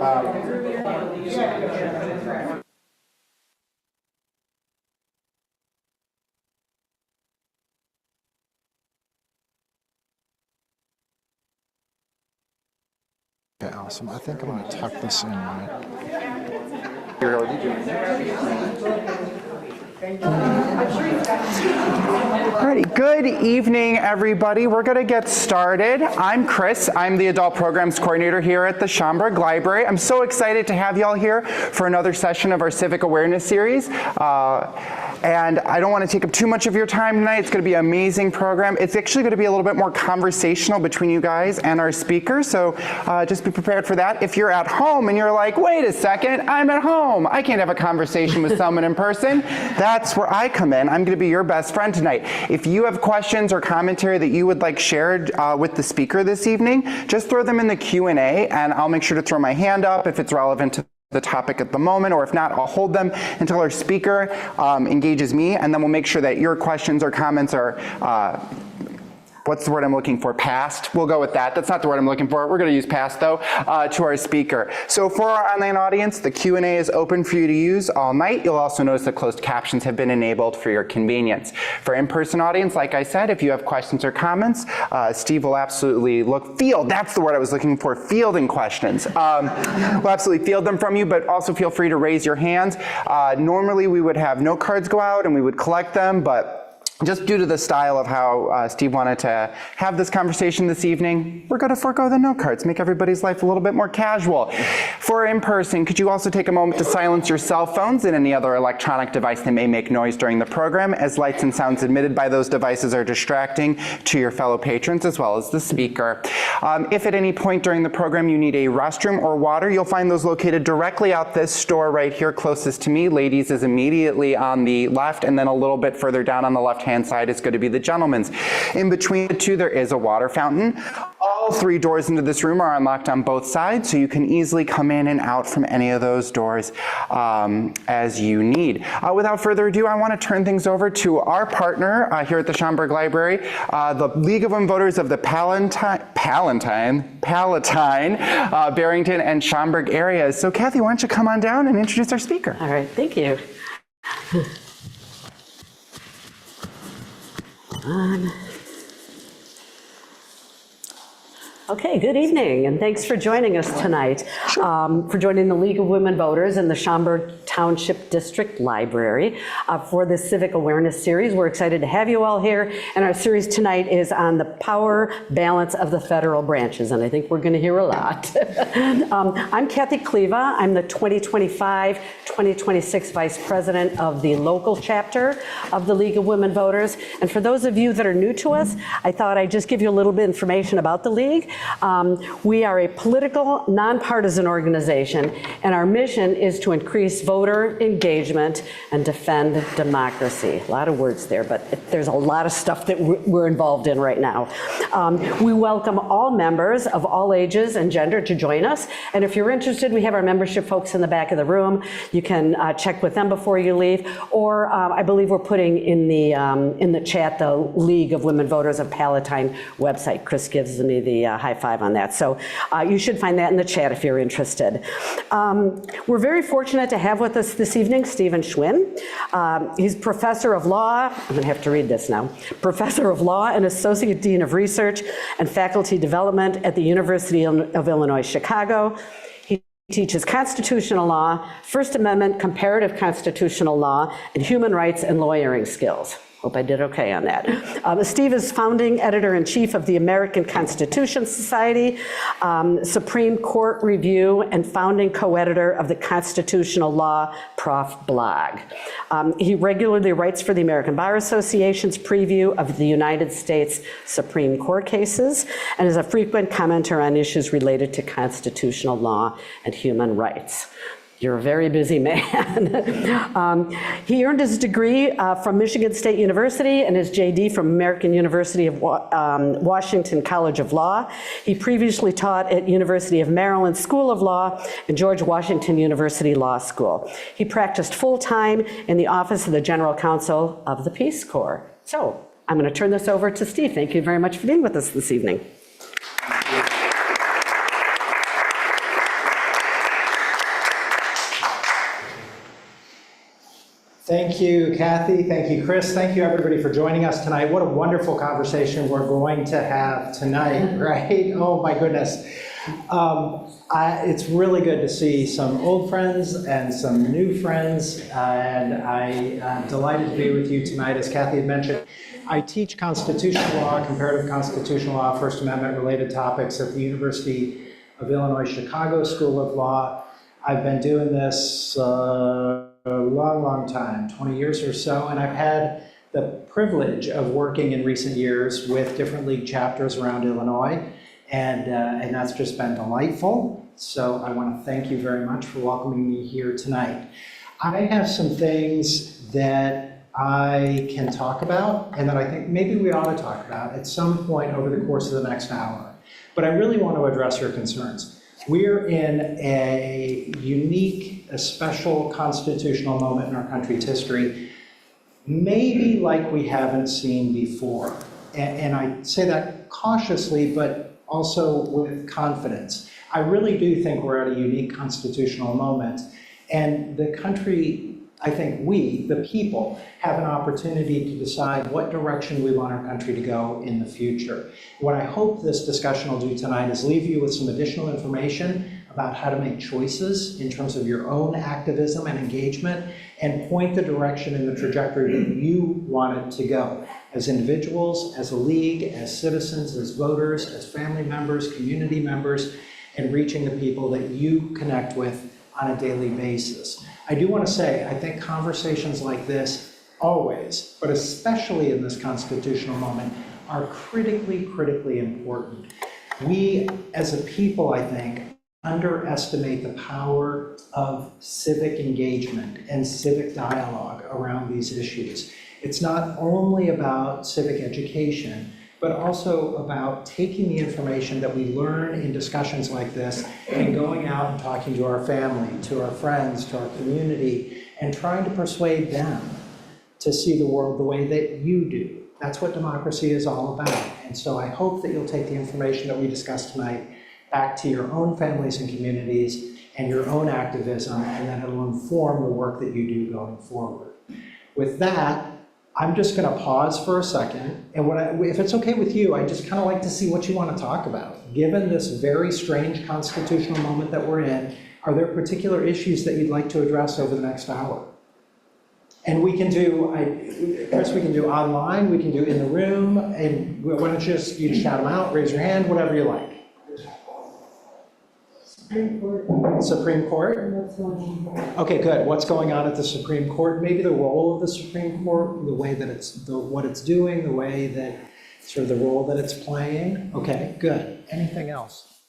Okay, awesome. I think I'm going to tuck this in, right? Alrighty, good evening, everybody. We're going to get started. I'm Chris. I'm the Adult Programs Coordinator here at the Schaumburg Library. I'm so excited to have y'all here for another session of our Civic Awareness Series. And I don't want to take up too much of your time tonight. It's going to be an amazing program. It's actually going to be a little bit more conversational between you guys and our speakers, so just be prepared for that. If you're at home and you're like, wait a second, I'm at home. I can't have a conversation with someone in person. That's where I come in. I'm going to be your best friend tonight. If you have questions or commentary that you would like shared with the speaker this evening, just throw them in the Q&A, and I'll make sure to throw my hand up if it's relevant to the topic at the moment, or if not, I'll hold them until our speaker engages me, and then we'll make sure that your questions or comments are what's the word I'm looking for? Passed? We'll go with that. That's not the word I'm looking for. We're going to use passed, though, to our speaker. So for our online audience, the Q&A is open for you to use all night. You'll also notice that closed captions have been enabled for your convenience. For in-person audience, like I said, if you have questions or comments, Steve will absolutely field. That's the word I was looking for, fielding questions. We'll absolutely field them from you, but also feel free to raise your hands. Normally, we would have note cards go out and we would collect them, but just due to the style of how Steve wanted to have this conversation this evening, we're going to forego the note cards, make everybody's life a little bit more casual. For in-person, could you also take a moment to silence your cell phones and any other electronic device that may make noise during the program, as lights and sounds emitted by those devices are distracting to your fellow patrons as well as the speaker. If at any point during the program you need a restroom or water, you'll find those located directly out this store right here closest to me. Ladies is immediately on the left, and then a little bit further down on the left-hand side is going to be the gentleman's. In between the two, there is a water fountain. All three doors into this room are unlocked on both sides, so you can easily come in and out from any of those doors as you need. Without further ado, I want to turn things over to our partner here at the Schaumburg Library, the League of Women Voters of the Palatine, Barrington, and Schaumburg Areas. So Kathy, why don't you come on down and introduce our speaker? All right, thank you. Okay, good evening, and thanks for joining us tonight, for joining the League of Women Voters in the Schaumburg Township District Library for this Civic Awareness Series. We're excited to have you all here, and our series tonight is on the power balance of the federal branches, and I think we're going to hear a lot. I'm Kathy Kleva. I'm the 2025-2026 Vice President of the local chapter of the League of Women Voters, and for those of you that are new to us, I thought I'd just give you a little bit of information about the League. We are a political, nonpartisan organization, and our mission is to increase voter engagement and defend democracy. A lot of words there, but there's a lot of stuff that we're involved in right now. We welcome all members of all ages and gender to join us, and if you're interested, we have our membership folks in the back of the room. You can check with them before you leave, or I believe we're putting in the chat the League of Women Voters of Palatine website. Chris gives me the high five on that. So you should find that in the chat if you're interested. We're very fortunate to have with us this evening Stephen Schwinn. He's professor of law, I'm going to have to read this now, professor of law and associate dean of research and faculty development at the University of Illinois, Chicago. He teaches constitutional law, First Amendment, comparative constitutional law, and human rights and lawyering skills. Hope I did okay on that. Steve is founding editor-in-chief of the American Constitution Society, Supreme Court Review, and founding co-editor of the Constitutional Law Prof blog. He regularly writes for the American Bar Association's preview of the United States Supreme Court cases, and is a frequent commenter on issues related to constitutional law and human rights. You're a very busy man. He earned his degree from Michigan State University and his JD from American University of Washington College of Law. He previously taught at University of Maryland School of Law and George Washington University Law School. He practiced full-time in the Office of the General Counsel of the Peace Corps. So I'm going to turn this over to Steve. Thank you very much for being with us this evening. Thank you, Kathy. Thank you, Chris. Thank you, everybody, for joining us tonight. What a wonderful conversation we're going to have tonight, right? Oh, my goodness. It's really good to see some old friends and some new friends, and I'm delighted to be with you tonight. As Kathy had mentioned, I teach constitutional law, comparative constitutional law, First Amendment-related topics at the University of Illinois Chicago School of Law. I've been doing this a long time, 20 years or so, and I've had the privilege of working in recent years with different league chapters around Illinois, and that's just been delightful. So I want to thank you very much for welcoming me here tonight. I have some things that I can talk about and that I think maybe we ought to talk about at some point over the course of the next hour. But I really want to address your concerns. We're in a unique, a special constitutional moment in our country's history, maybe like we haven't seen before. And I say that cautiously, but also with confidence. I really do think we're at a unique constitutional moment. And the country, I think we, the people, have an opportunity to decide what direction we want our country to go in the future. What I hope this discussion will do tonight is leave you with some additional information about how to make choices in terms of your own activism and engagement, and point the direction and the trajectory that you want it to go. As individuals, as a league, as citizens, as voters, as family members, community members, and reaching the people that you connect with on a daily basis. I do want to say, I think conversations like this always, but especially in this constitutional moment, are critically important. We, as a people, I think, underestimate the power of civic engagement and civic dialogue around these issues. It's not only about civic education, but also about taking the information that we learn in discussions like this and going out and talking to our family, to our friends, to our community, and trying to persuade them to see the world the way that you do. That's what democracy is all about. And so I hope that you'll take the information that we discussed tonight back to your own families and communities and your own activism, and that it'll inform the work that you do going forward. With that, I'm just going to pause for a second, and if it's okay with you, I just kind of like to see what you want to talk about. Given this very strange constitutional moment that we're in, are there particular issues that you'd like to address over the next hour? And we can do, Chris, we can do online, we can do in the room, and why don't you just shout them out, raise your hand, whatever you like. Supreme Court? Okay, good. What's going on at the Supreme Court? Maybe the role of the Supreme Court, the way that what it's doing, the way that, sort of the role that it's playing. Okay, good. Anything else?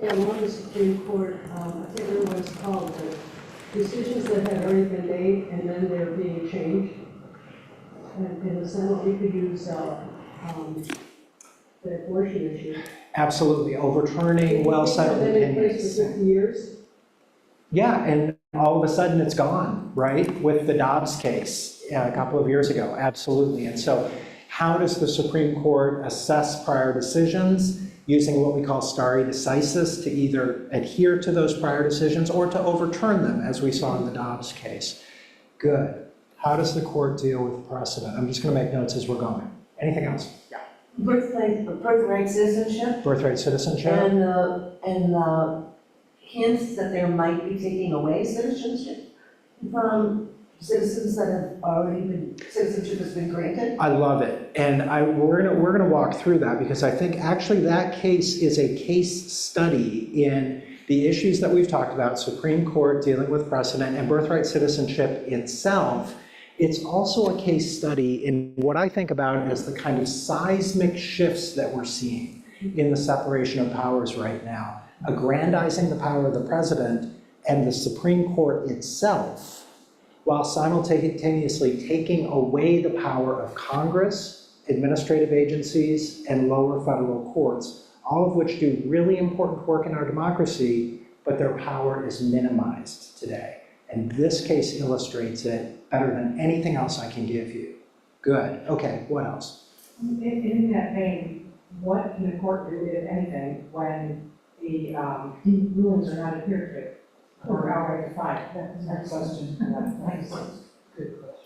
Along the Supreme Court, I can't remember what it's called, the decisions that have already been made and then they're being changed. And in the Senate, we could use the abortion issue. Absolutely, overturning well-settled opinions. 50 years. Yeah, and all of a sudden it's gone, right? With the Dobbs case a couple of years ago, absolutely. And so how does the Supreme Court assess prior decisions using what we call stare decisis to either adhere to those prior decisions or to overturn them, as we saw in the Dobbs case? Good. How does the court deal with precedent? I'm just going to make notes as we're going. Anything else? Yeah. Birthright citizenship. Birthright citizenship. And the hints that there might be taking away citizenship from citizens that have already been, citizenship has been granted. I love it. And we're gonna walk through that, because I think actually that case is a case study in the issues that we've talked about, Supreme Court dealing with precedent and birthright citizenship itself. It's also a case study in what I think about as the kind of seismic shifts that we're seeing in the separation of powers right now, aggrandizing the power of the president and the Supreme Court itself, while simultaneously taking away the power of Congress, administrative agencies, and lower federal courts, all of which do really important work in our democracy, but their power is minimized today. And this case illustrates it better than anything else I can give you. Good. Okay, what else? In that vein, what can the court do, if anything, when the rulings are not adhered to or outright defied? That's my question.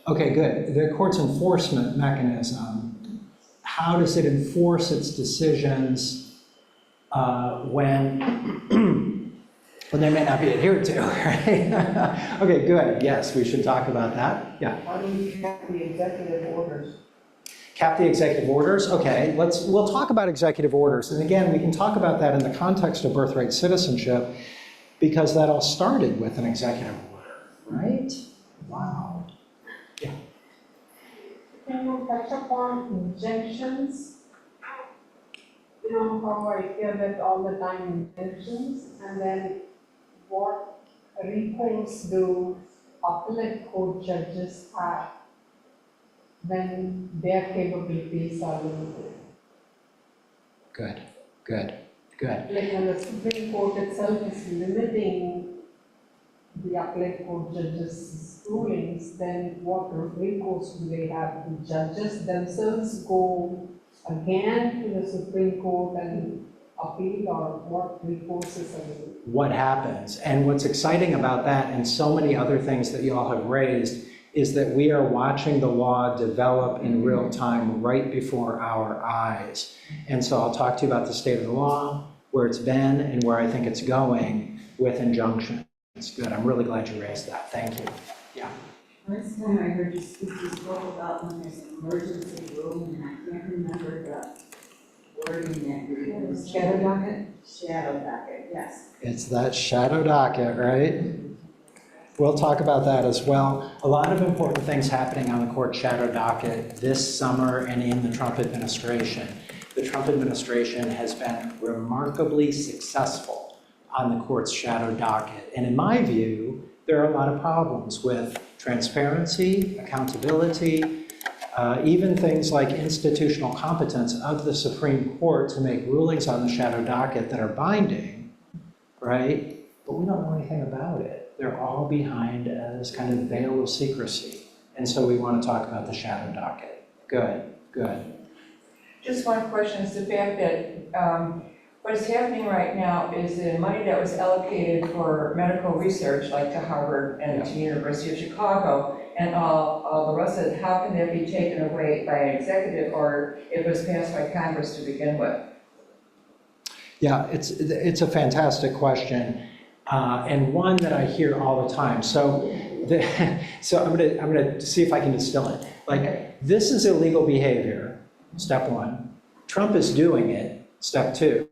Okay, good. The court's enforcement mechanism, how does it enforce its decisions when they may not be adhered to, right? Okay, good. Yes, we should talk about that. Yeah. Why don't we have the executive orders? Cap the executive orders. Okay, we'll talk about executive orders. And again, we can talk about that in the context of birthright citizenship because that all started with an executive order, right? Wow. Yeah. Can you touch upon injunctions? You know how I hear that all the time, injunctions, and then what recourse do appellate court judges have when their capabilities are limited? Good, good, good. Like when the Supreme Court itself is limiting the appellate court judges' rulings, then what recourse do they have? The judges themselves go again to the Supreme Court and appeal, or what recourses are there? What happens? And what's exciting about that and so many other things that you all have raised is that we are watching the law develop in real time right before our eyes. And so I'll talk to you about the state of the law, where it's been and where I think it's going with injunctions. Good, I'm really glad you raised that. Thank you. Yeah. Last time I heard you speak, you spoke about when there's an emergency room, and I can't remember the wording that you used. Shadow docket? Shadow docket, yes. It's that shadow docket, right? We'll talk about that as well. A lot of important things happening on the court shadow docket this summer and in the Trump administration. The Trump administration has been remarkably successful on the court's shadow docket. And in my view, there are a lot of problems with transparency, accountability, even things like institutional competence of the Supreme Court to make rulings on the shadow docket that are binding, right? But we don't know anything about it. They're all behind this kind of veil of secrecy. And so we want to talk about the shadow docket. Good, good. Just one question is the fact that what is happening right now is the money that was allocated for medical research, like to Harvard and to University of Chicago, and all the rest of it, how can that be taken away by an executive order if it was passed by Congress to begin with? Yeah, it's a fantastic question, and one that I hear all the time. So I'm gonna see if I can distill it. Like, this is illegal behavior, step one. Trump is doing it, step two.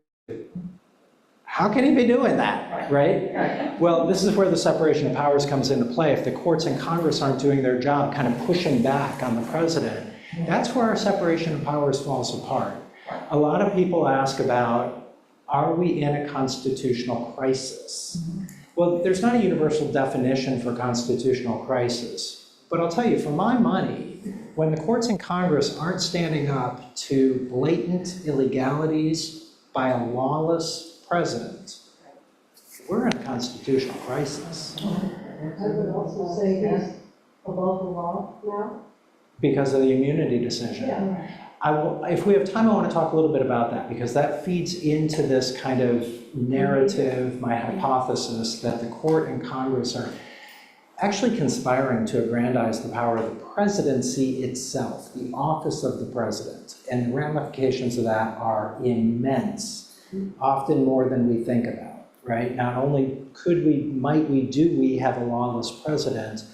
How can he be doing that, right? Well, this is where the separation of powers comes into play. If the courts and Congress aren't doing their job, kind of pushing back on the president, that's where our separation of powers falls apart. A lot of people ask about, are we in a constitutional crisis? Well, there's not a universal definition for constitutional crisis, but I'll tell you, for my money, when the courts and Congress aren't standing up to blatant illegalities by a lawless president, we're in a constitutional crisis. I would also say he's above the law now. Because of the immunity decision. Yeah. If we have time, I want to talk a little bit about that, because that feeds into this kind of narrative, my hypothesis, that the court and Congress are actually conspiring to aggrandize the power of the presidency itself, the office of the president. And the ramifications of that are immense, often more than we think about, right? Not only might we have a lawless president,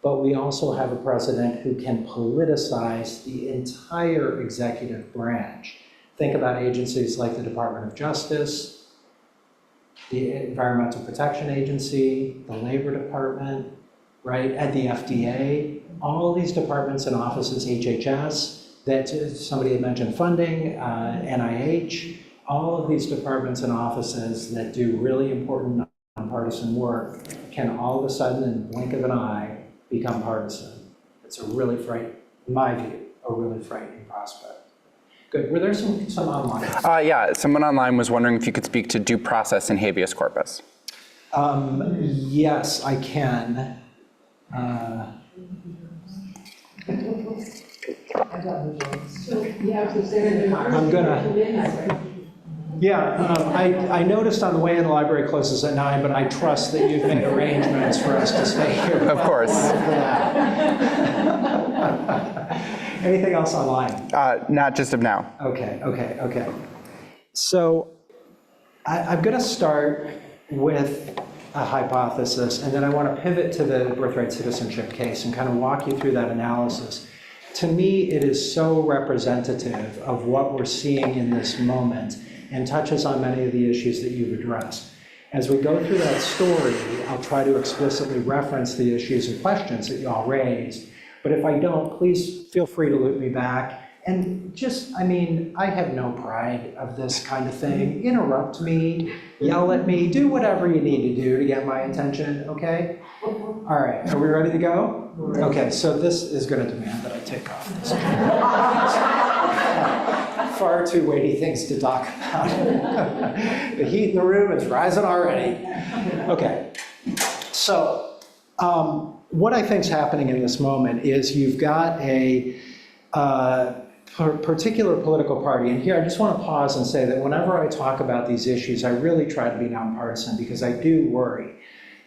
but we also have a president who can politicize the entire executive branch. Think about agencies like the Department of Justice, the Environmental Protection Agency, the Labor Department, right, at the FDA, all these departments and offices, HHS, that somebody had mentioned funding, NIH, all of these departments and offices that do really important nonpartisan work can all of a sudden, in the blink of an eye, become partisan. It's a really frightening, in my view, a really frightening prospect. Good. Were there some online? Yeah, someone online was wondering if you could speak to due process and habeas corpus. Yes, I can. So you have to say that I'm gonna. I noticed on the way in the library closes at 9, but I trust that you've made arrangements for us to stay here. Of course. Anything else online? Not just of now. Okay. So I'm going to start with a hypothesis, and then I want to pivot to the birthright citizenship case and kind of walk you through that analysis. To me, it is so representative of what we're seeing in this moment and touches on many of the issues that you've addressed. As we go through that story, I'll try to explicitly reference the issues or questions that you all raised. But if I don't, please feel free to loop me back. And just, I have no pride of this kind of thing. Interrupt me, yell at me, do whatever you need to do to get my attention, okay? All right, are we ready to go? Okay, so this is going to demand that I take off this. Far too weighty things to talk about. The heat in the room is rising already. Okay, so what I think is happening in this moment is you've got a particular political party, and here I just want to pause and say that whenever I talk about these issues, I really try to be nonpartisan because I do worry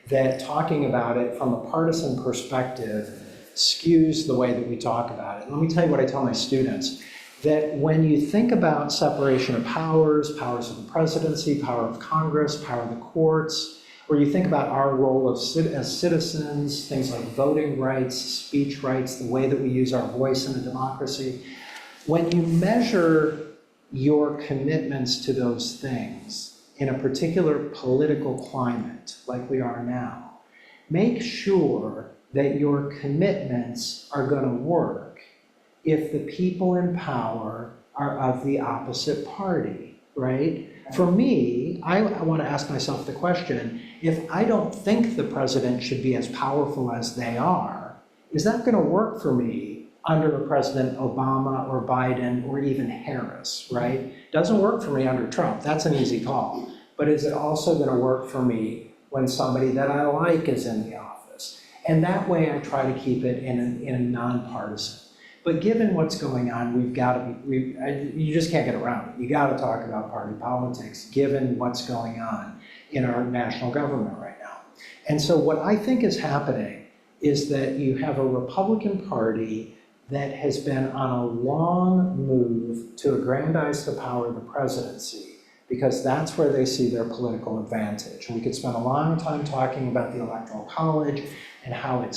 that talking about it from a partisan perspective skews the way that we talk about it. Let me tell you what I tell my students, that when you think about separation of powers, powers of the presidency, power of Congress, power of the courts, or you think about our role as citizens, things like voting rights, speech rights, the way that we use our voice in a democracy, when you measure your commitments to those things in a particular political climate like we are now, make sure that your commitments are going to work if the people in power are of the opposite party, right? For me, I want to ask myself the question, if I don't think the president should be as powerful as they are, is that going to work for me under President Obama or Biden or even Harris, right? Doesn't work for me under Trump. That's an easy call. But is it also going to work for me when somebody that I like is in the office? And that way I try to keep it in a nonpartisan. But given what's going on, we've got to be, you just can't get around it. You got to talk about party politics, given what's going on in our national government right now. And so what I think is happening is that you have a Republican Party that has been on a long move to aggrandize the power of the presidency, because that's where they see their political advantage. We could spend a long time talking about the Electoral College and how it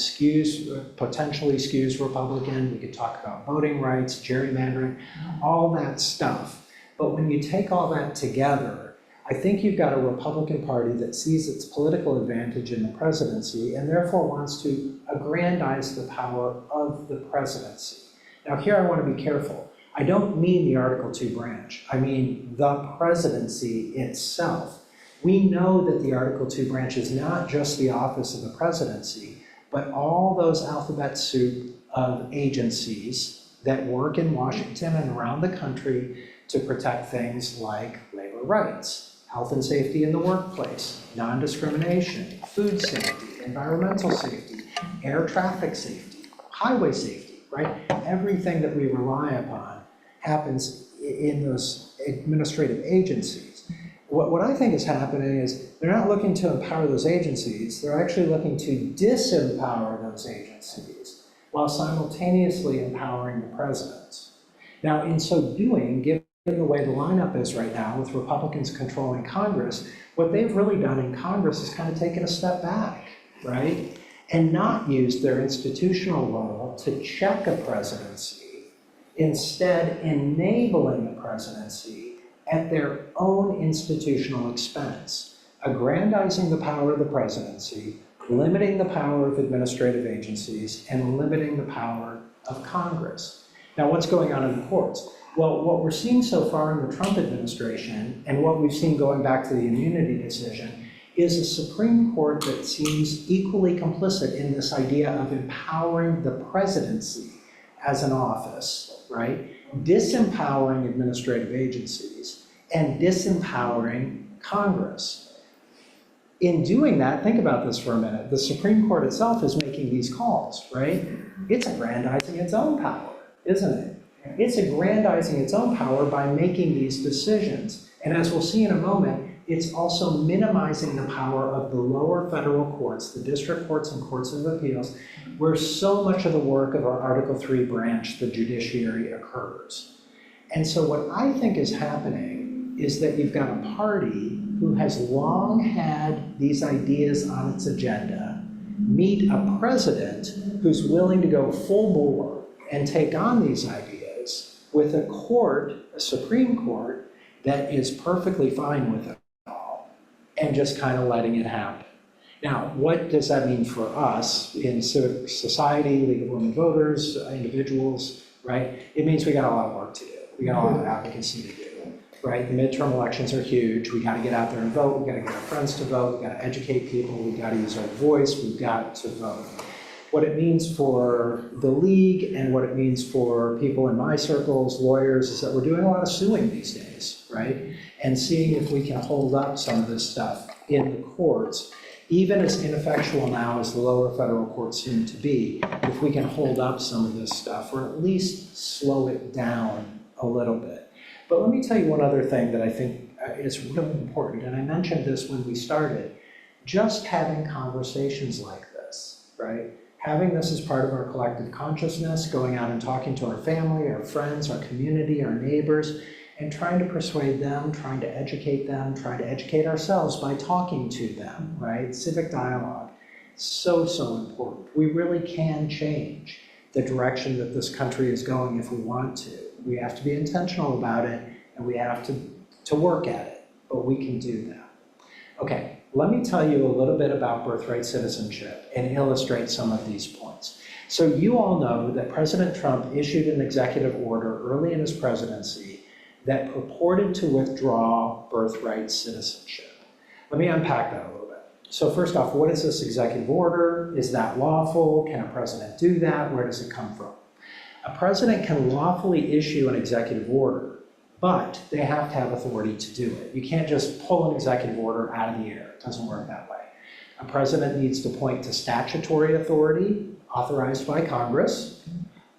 potentially skews Republican. We could talk about voting rights, gerrymandering, all that stuff. But when you take all that together, I think you've got a Republican Party that sees its political advantage in the presidency and therefore wants to aggrandize the power of the presidency. Now here I want to be careful. I don't mean the Article 2 branch. I mean the presidency itself. We know that the Article 2 branch is not just the office of the presidency, but all those alphabet soup of agencies that work in Washington and around the country to protect things like labor rights, health and safety in the workplace, non-discrimination, food safety, environmental safety, air traffic safety, highway safety, right? Everything that we rely upon happens in those administrative agencies. What I think is happening is they're not looking to empower those agencies, they're actually looking to disempower those agencies while simultaneously empowering the president. Now, in so doing, given the way the lineup is right now with Republicans controlling Congress, what they've really done in Congress is kind of taken a step back, right? And not used their institutional role to check a presidency, instead enabling the presidency at their own institutional expense, aggrandizing the power of the presidency, limiting the power of administrative agencies, and limiting the power of Congress. Now, what's going on in the courts? Well, what we're seeing so far in the Trump administration, and what we've seen going back to the immunity decision, is a Supreme Court that seems equally complicit in this idea of empowering the presidency as an office, right? Disempowering administrative agencies and disempowering Congress. In doing that, think about this for a minute. The Supreme Court itself is making these calls, right? It's aggrandizing its own power, isn't it? It's aggrandizing its own power by making these decisions. And as we'll see in a moment, it's also minimizing the power of the lower federal courts, the district courts and courts of appeals, where so much of the work of our Article 3 branch, the judiciary, occurs. And so what I think is happening is that you've got a party who has long had these ideas on its agenda, meet a president who's willing to go full bore and take on these ideas with a court, a Supreme Court, that is perfectly fine with it all and just kind of letting it happen. Now, what does that mean for us in civic society, League of Women Voters, individuals, right? It means we got a lot of work to do. We got a lot of advocacy to do, right? The midterm elections are huge. We got to get out there and vote. We got to get our friends to vote. We got to educate people. We got to use our voice. We've got to vote. What it means for the league and what it means for people in my circles, lawyers, is that we're doing a lot of suing these days, right? And seeing if we can hold up some of this stuff in the courts, even as ineffectual now as the lower federal courts seem to be, if we can hold up some of this stuff or at least slow it down a little bit. But let me tell you one other thing that I think is really important, and I mentioned this when we started. Just having conversations like this, right? Having this as part of our collective consciousness, going out and talking to our family, our friends, our community, our neighbors, and trying to persuade them, trying to educate ourselves by talking to them, right? Civic dialogue, so, so important. We really can change the direction that this country is going if we want to. We have to be intentional about it, and we have to work at it, but we can do that. Okay, let me tell you a little bit about birthright citizenship and illustrate some of these points. So you all know that President Trump issued an executive order early in his presidency that purported to withdraw birthright citizenship. Let me unpack that a little bit. So first off, what is this executive order? Is that lawful? Can a president do that? Where does it come from? A president can lawfully issue an executive order, but they have to have authority to do it. You can't just pull an executive order out of the air. It doesn't work that way. A president needs to point to statutory authority authorized by Congress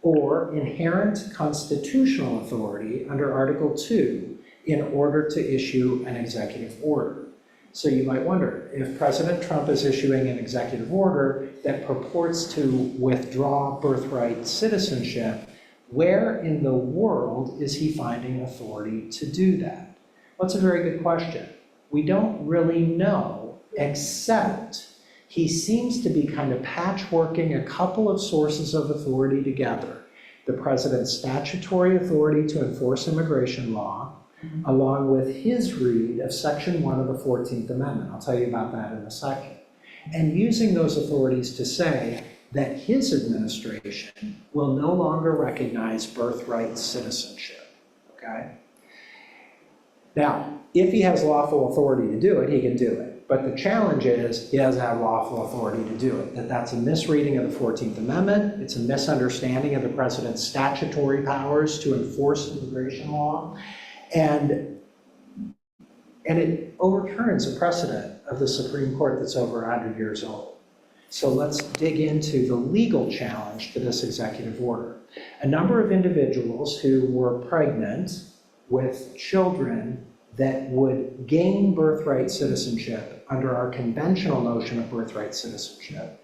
or inherent constitutional authority under Article 2 in order to issue an executive order. So you might wonder, if President Trump is issuing an executive order that purports to withdraw birthright citizenship, where in the world is he finding authority to do that? Well, that's a very good question. We don't really know, except he seems to be kind of patchworking a couple of sources of authority together. The president's statutory authority to enforce immigration law, along with his read of Section 1 of the 14th Amendment. I'll tell you about that in a second. And using those authorities to say that his administration will no longer recognize birthright citizenship, okay? Now, if he has lawful authority to do it, he can do it. But the challenge is he doesn't have lawful authority to do it, that's a misreading of the 14th Amendment. It's a misunderstanding of the president's statutory powers to enforce immigration law. And it overturns a precedent of the Supreme Court that's over 100 years old. So let's dig into the legal challenge to this executive order. A number of individuals who were pregnant with children that would gain birthright citizenship under our conventional notion of birthright citizenship,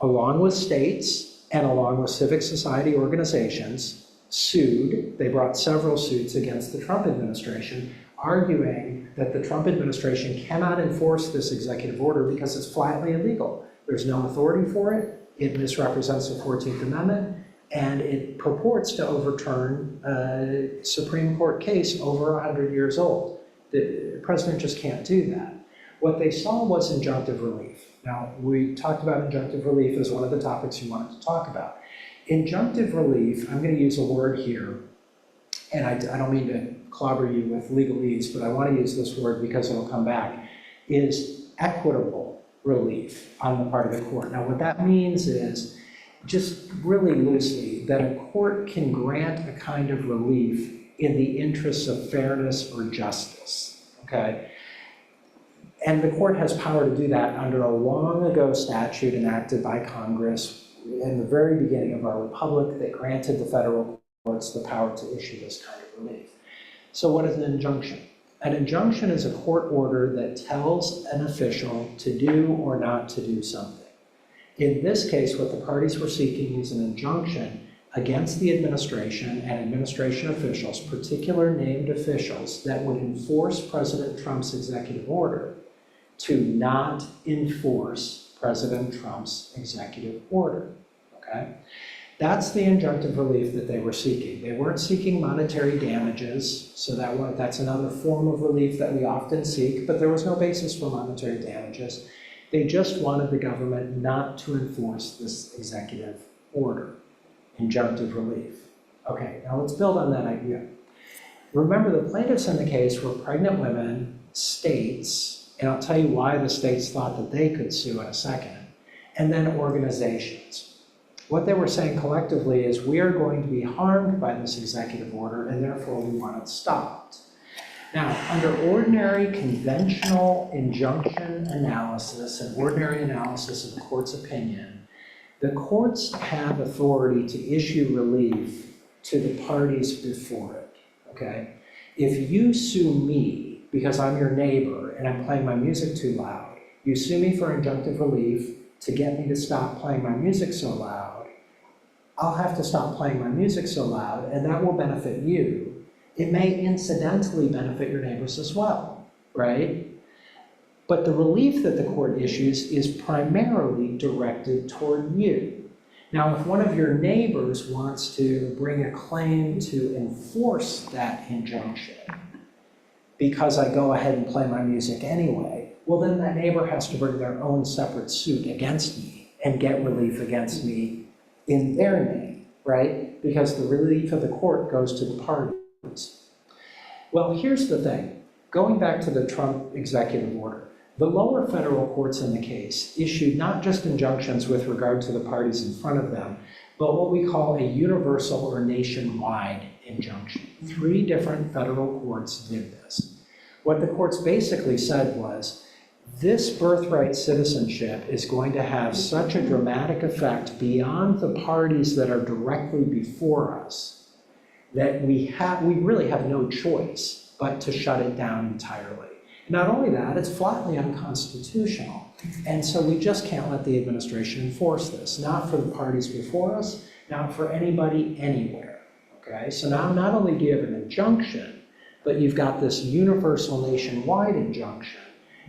along with states and along with civic society organizations, sued. They brought several suits against the Trump administration, arguing that the Trump administration cannot enforce this executive order because it's flatly illegal. There's no authority for it. It misrepresents the 14th Amendment, and it purports to overturn a Supreme Court case over 100 years old. The president just can't do that. What they saw was injunctive relief. Now, we talked about injunctive relief as one of the topics you wanted to talk about. Injunctive relief, I'm going to use a word here, and I don't mean to clobber you with legalese, but I want to use this word because it'll come back, is equitable relief on the part of the court. Now, what that means is, just really loosely, that a court can grant a kind of relief in the interests of fairness or justice, okay? And the court has power to do that under a long ago statute enacted by Congress in the very beginning of our republic that granted the federal courts the power to issue this kind of relief. So what is an injunction? An injunction is a court order that tells an official to do or not to do something. In this case, what the parties were seeking is an injunction against the administration and administration officials, particular named officials, that would enforce President Trump's executive order to not enforce President Trump's executive order, okay? That's the injunctive relief that they were seeking. They weren't seeking monetary damages, so that's another form of relief that we often seek, but there was no basis for monetary damages. They just wanted the government not to enforce this executive order, injunctive relief. Okay, now let's build on that idea. Remember, the plaintiffs in the case were pregnant women, states, and I'll tell you why the states thought that they could sue in a second, and then organizations. What they were saying collectively is, we are going to be harmed by this executive order, and therefore we want it stopped. Now, under ordinary conventional injunction analysis and ordinary analysis of the court's opinion, the courts have authority to issue relief to the parties before it, okay? If you sue me because I'm your neighbor and I'm playing my music too loud, you sue me for injunctive relief to get me to stop playing my music so loud, I'll have to stop playing my music so loud, and that will benefit you. It may incidentally benefit your neighbors as well, right? But the relief that the court issues is primarily directed toward you. Now, if one of your neighbors wants to bring a claim to enforce that injunction because I go ahead and play my music anyway, well, then that neighbor has to bring their own separate suit against me and get relief against me in their name, right? Because the relief of the court goes to the parties. Well, here's the thing. Going back to the Trump executive order, the lower federal courts in the case issued not just injunctions with regard to the parties in front of them, but what we call a universal or nationwide injunction. 3 different federal courts did this. What the courts basically said was, this birthright citizenship is going to have such a dramatic effect beyond the parties that are directly before us that we really have no choice but to shut it down entirely. Not only that, it's flatly unconstitutional. And so we just can't let the administration enforce this, not for the parties before us, not for anybody anywhere, okay? So now not only do you have an injunction, but you've got this universal nationwide injunction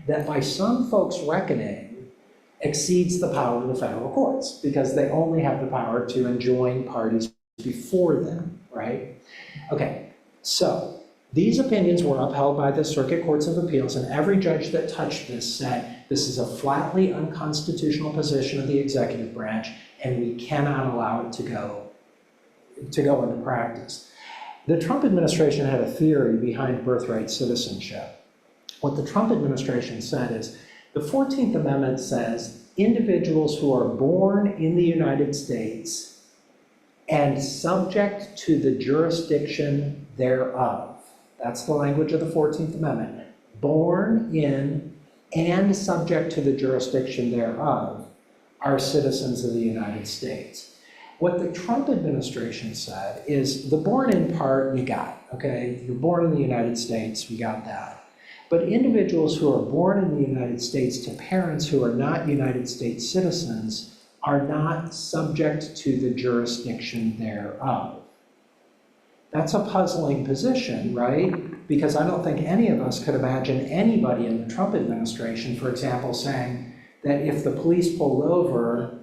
that by some folks' reckoning exceeds the power of the federal courts because they only have the power to enjoin parties before them, right? Okay, so these opinions were upheld by the Circuit Courts of Appeals, and every judge that touched this said this is a flatly unconstitutional position of the executive branch, and we cannot allow it to go into practice. The Trump administration had a theory behind birthright citizenship. What the Trump administration said is, the 14th Amendment says individuals who are born in the United States and subject to the jurisdiction thereof. That's the language of the 14th Amendment. Born in and subject to the jurisdiction thereof are citizens of the United States. What the Trump administration said is the born in part you got, okay? You're born in the United States, we got that. But individuals who are born in the United States to parents who are not United States citizens are not subject to the jurisdiction thereof. That's a puzzling position, right? Because I don't think any of us could imagine anybody in the Trump administration, for example, saying that if the police pulled over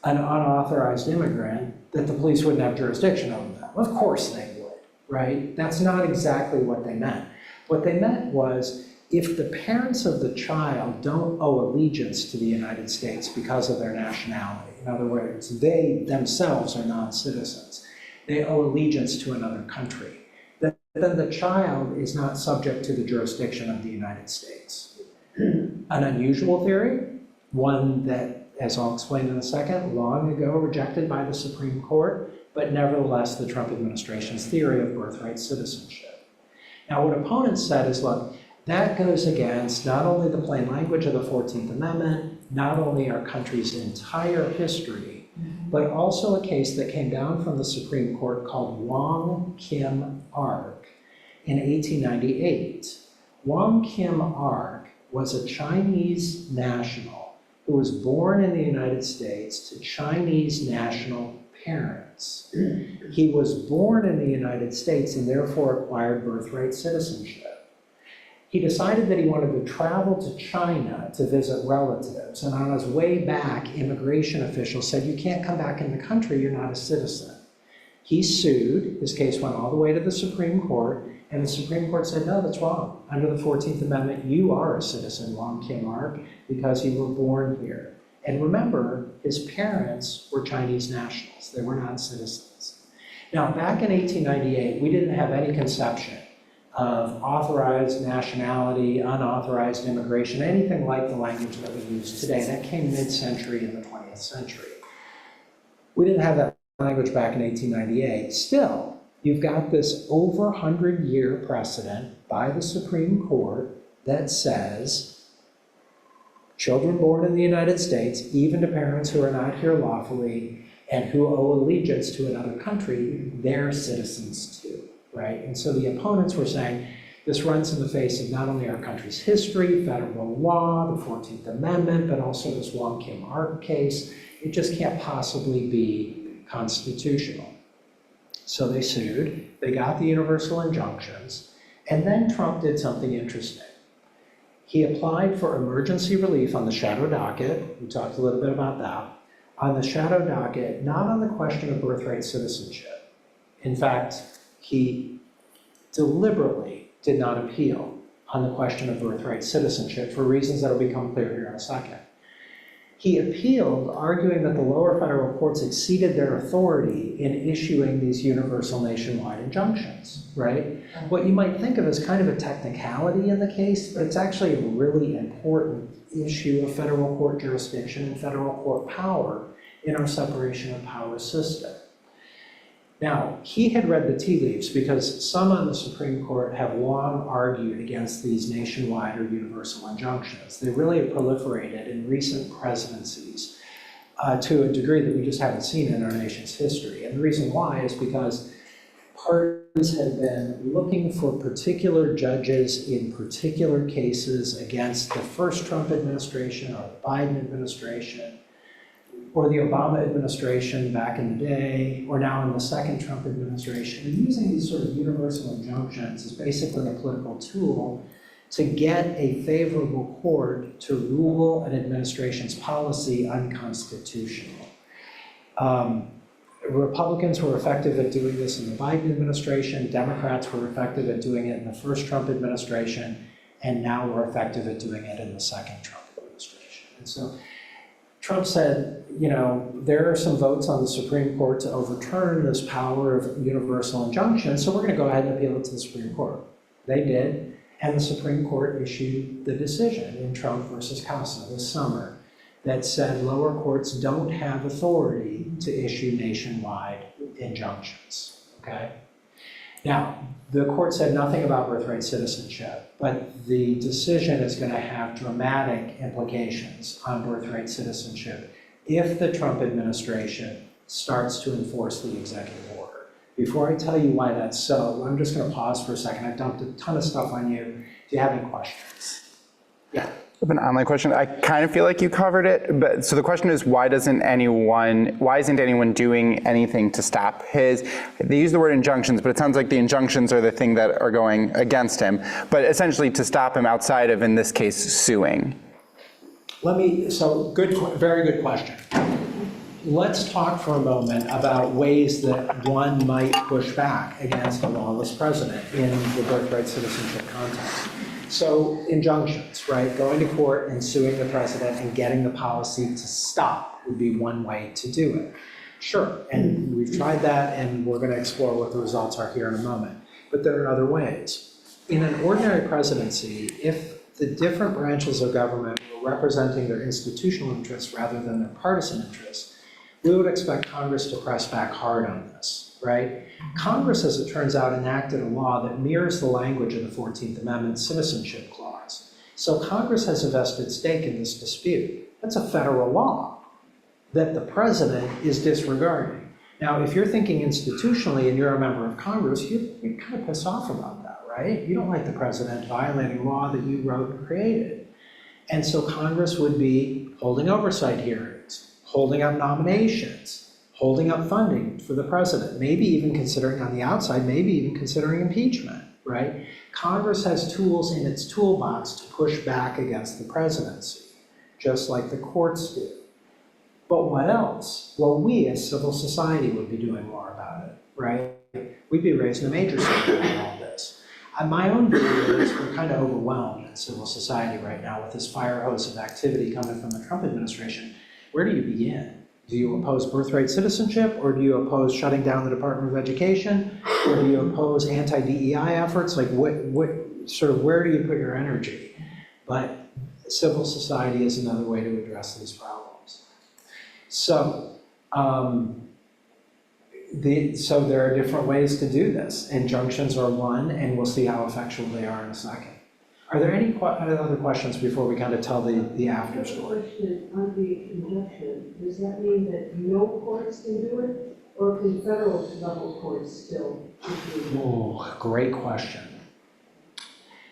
an unauthorized immigrant, that the police wouldn't have jurisdiction over them. Of course they would, right? That's not exactly what they meant. What they meant was, if the parents of the child don't owe allegiance to the United States because of their nationality, in other words, they themselves are non-citizens, they owe allegiance to another country, then the child is not subject to the jurisdiction of the United States. An unusual theory, one that, as I'll explain in a second, long ago rejected by the Supreme Court, but nevertheless the Trump administration's theory of birthright citizenship. Now, what opponents said is, look, that goes against not only the plain language of the 14th Amendment, not only our country's entire history, but also a case that came down from the Supreme Court called Wong Kim Ark in 1898. Wong Kim Ark was a Chinese national who was born in the United States to Chinese national parents. He was born in the United States and therefore acquired birthright citizenship. He decided that he wanted to travel to China to visit relatives, and on his way back, immigration officials said, you can't come back in the country, you're not a citizen. He sued, his case went all the way to the Supreme Court, and the Supreme Court said, no, that's wrong. Under the 14th Amendment, you are a citizen, Wong Kim Ark, because you were born here. And remember, his parents were Chinese nationals, they were not citizens. Now, back in 1898, we didn't have any conception of authorized nationality, unauthorized immigration, anything like the language that we use today. That came mid-century in the 20th century. We didn't have that language back in 1898. Still, you've got this over 100-year precedent by the Supreme Court that says children born in the United States, even to parents who are not here lawfully and who owe allegiance to another country, they're citizens too. Right? And so the opponents were saying this runs in the face of not only our country's history, federal law, the 14th Amendment, but also this Wong Kim Ark case. It just can't possibly be constitutional. So they sued, they got the universal injunctions, and then Trump did something interesting. He applied for emergency relief on the shadow docket. We talked a little bit about that. On the shadow docket, not on the question of birthright citizenship. In fact, he deliberately did not appeal on the question of birthright citizenship for reasons that will become clear here in a second. He appealed, arguing that the lower federal courts exceeded their authority in issuing these universal nationwide injunctions, right? What you might think of as kind of a technicality in the case, but it's actually a really important issue of federal court jurisdiction and federal court power in our separation of powers system. Now, he had read the tea leaves because some on the Supreme Court have long argued against these nationwide or universal injunctions. They really have proliferated in recent presidencies to a degree that we just haven't seen in our nation's history. And the reason why is because parties have been looking for particular judges in particular cases against the first Trump administration or the Biden administration, or the Obama administration back in the day, or now in the second Trump administration. And using these sort of universal injunctions is basically a political tool to get a favorable court to rule an administration's policy unconstitutional. Republicans were effective at doing this in the Biden administration, Democrats were effective at doing it in the first Trump administration, and now we're effective at doing it in the second Trump administration. And so Trump said, you know, there are some votes on the Supreme Court to overturn this power of universal injunction, so we're going to go ahead and appeal it to the Supreme Court. They did, and the Supreme Court issued the decision in Trump versus Casa this summer that said lower courts don't have authority to issue nationwide injunctions, okay? Now, the court said nothing about birthright citizenship, but the decision is going to have dramatic implications on birthright citizenship if the Trump administration starts to enforce the executive order. Before I tell you why that's so, I'm just going to pause for a second. I've dumped a ton of stuff on you. Do you have any questions? Yeah. I have an online question. I kind of feel like you covered it, but so the question is, why isn't anyone doing anything to stop his, they use the word injunctions, but it sounds like the injunctions are the thing that are going against him, but essentially to stop him outside of, in this case, suing. Very good question. Let's talk for a moment about ways that one might push back against a lawless president in the birthright citizenship context. So injunctions, right? Going to court and suing the president and getting the policy to stop would be one way to do it. Sure, and we've tried that, and we're going to explore what the results are here in a moment. But there are other ways. In an ordinary presidency, if the different branches of government were representing their institutional interests rather than their partisan interests, we would expect Congress to press back hard on this, right? Congress, as it turns out, enacted a law that mirrors the language of the 14th Amendment Citizenship Clause. So Congress has a vested stake in this dispute. That's a federal law that the president is disregarding. Now, if you're thinking institutionally and you're a member of Congress, you're kind of pissed off about that, right? You don't like the president violating law that you wrote and created. And so Congress would be holding oversight hearings, holding up nominations, holding up funding for the president, maybe even considering on the outside, maybe even considering impeachment, right? Congress has tools in its toolbox to push back against the presidency, just like the courts do. But what else? Well, we as civil society would be doing more about it, right? We'd be raising a major stake in all this. My own view is we're kind of overwhelmed in civil society right now with this fire hose of activity coming from the Trump administration. Where do you begin? Do you oppose birthright citizenship, or do you oppose shutting down the Department of Education, or do you oppose anti-DEI efforts? Like what sort of, where do you put your energy? But civil society is another way to address these problems. So, so there are different ways to do this. Injunctions are one, and we'll see how effectual they are in a second. Are there any other questions before we kind of tell the after story? Question on the injunction, does that mean that no courts can do it, or can federal level courts still do it? Oh, great question.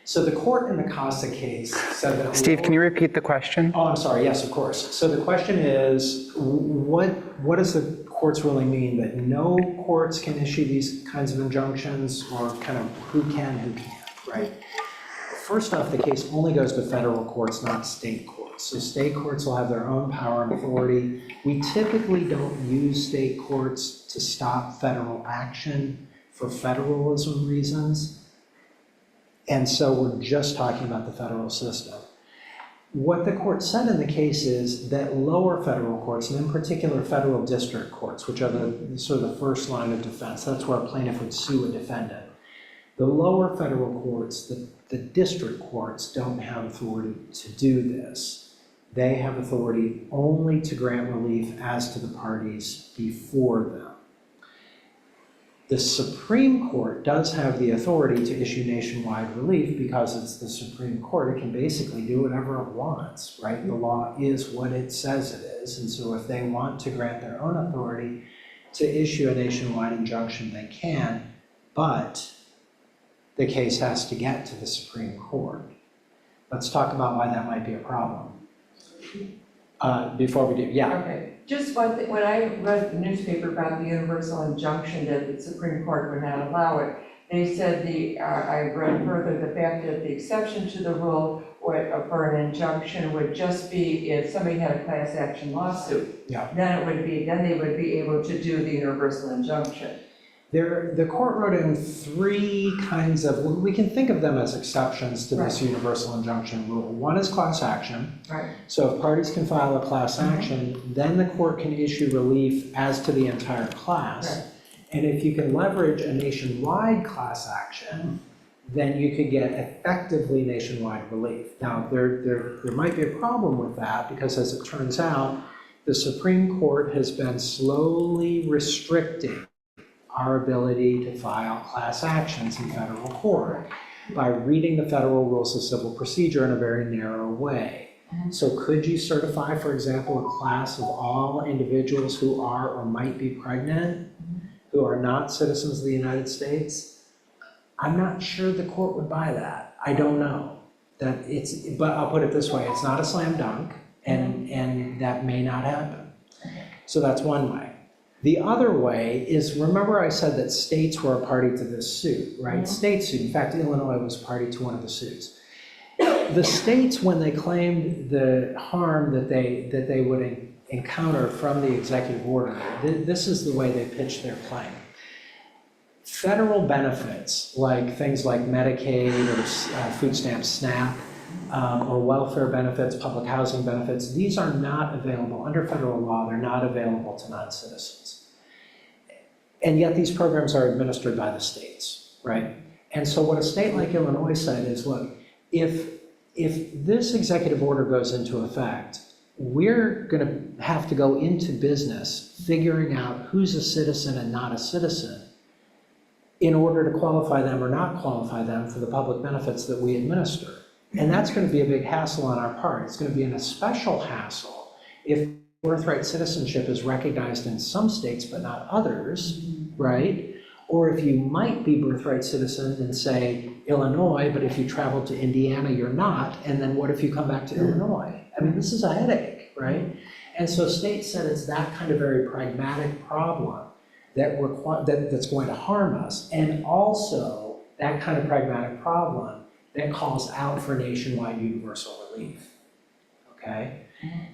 So the court in the Casa case said that— Steve, can you repeat the question? Oh, I'm sorry, yes, of course. So the question is, what does the court's ruling mean, that no courts can issue these kinds of injunctions, or kind of who can, who can't, right? First off, the case only goes to federal courts, not state courts. So state courts will have their own power and authority. We typically don't use state courts to stop federal action for federalism reasons. And so we're just talking about the federal system. What the court said in the case is that lower federal courts, and in particular federal district courts, which are the sort of the first line of defense, that's where a plaintiff would sue a defendant. The lower federal courts, the district courts, don't have authority to do this. They have authority only to grant relief as to the parties before them. The Supreme Court does have the authority to issue nationwide relief because it's the Supreme Court. It can basically do whatever it wants, right? The law is what it says it is. And so if they want to grant their own authority to issue a nationwide injunction, they can, but the case has to get to the Supreme Court. Let's talk about why that might be a problem. Before we do, yeah. Okay, just one thing, when I read the newspaper about the universal injunction that the Supreme Court would not allow it, they said I read further the fact that the exception to the rule for an injunction would just be if somebody had a class action lawsuit. Yeah. Then they would be able to do the universal injunction. The court wrote in three kinds of, we can think of them as exceptions to this universal injunction rule. One is class action. Right. So if parties can file a class action, then the court can issue relief as to the entire class. Right. And if you can leverage a nationwide class action, then you could get effectively nationwide relief. Now, there might be a problem with that because, as it turns out, the Supreme Court has been slowly restricting our ability to file class actions in federal court by reading the federal rules of civil procedure in a very narrow way. So could you certify, for example, a class of all individuals who are or might be pregnant, who are not citizens of the United States? I'm not sure the court would buy that. I don't know. But I'll put it this way, it's not a slam dunk, and that may not happen. So that's one way. The other way is, remember I said that states were a party to this suit, right? State suit. In fact, Illinois was party to one of the suits. The states, when they claimed the harm that they would encounter from the executive order, this is the way they pitched their claim. Federal benefits, like things like Medicaid or food stamps, SNAP, or welfare benefits, public housing benefits, these are not available under federal law. They're not available to non-citizens. And yet these programs are administered by the states, right? And so what a state like Illinois said is, look, if this executive order goes into effect, we're going to have to go into business figuring out who's a citizen and not a citizen in order to qualify them or not qualify them for the public benefits that we administer. And that's going to be a big hassle on our part. It's going to be an especial hassle if birthright citizenship is recognized in some states but not others, right? Or if you might be birthright citizen in, say, Illinois, but if you travel to Indiana, you're not, and then what if you come back to Illinois? I mean, this is a headache, right? And so states said it's that kind of very pragmatic problem that's going to harm us, and also that kind of pragmatic problem that calls out for nationwide universal relief, okay?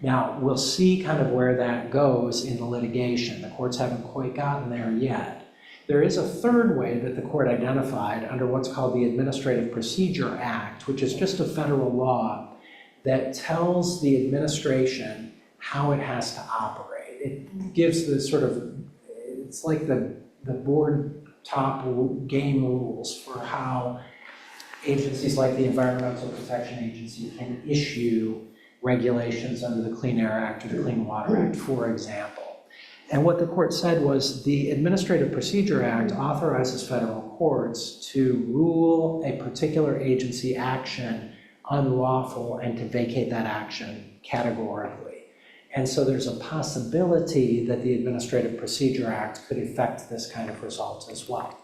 Now, we'll see kind of where that goes in the litigation. The courts haven't quite gotten there yet. There is a third way that the court identified under what's called the Administrative Procedure Act, which is just a federal law that tells the administration how it has to operate. It gives the sort of, it's like the board top game rules for how agencies like the Environmental Protection Agency can issue regulations under the Clean Air Act or the Clean Water Act, for example. And what the court said was the Administrative Procedure Act authorizes federal courts to rule a particular agency action unlawful and to vacate that action categorically. And so there's a possibility that the Administrative Procedure Act could affect this kind of result as well.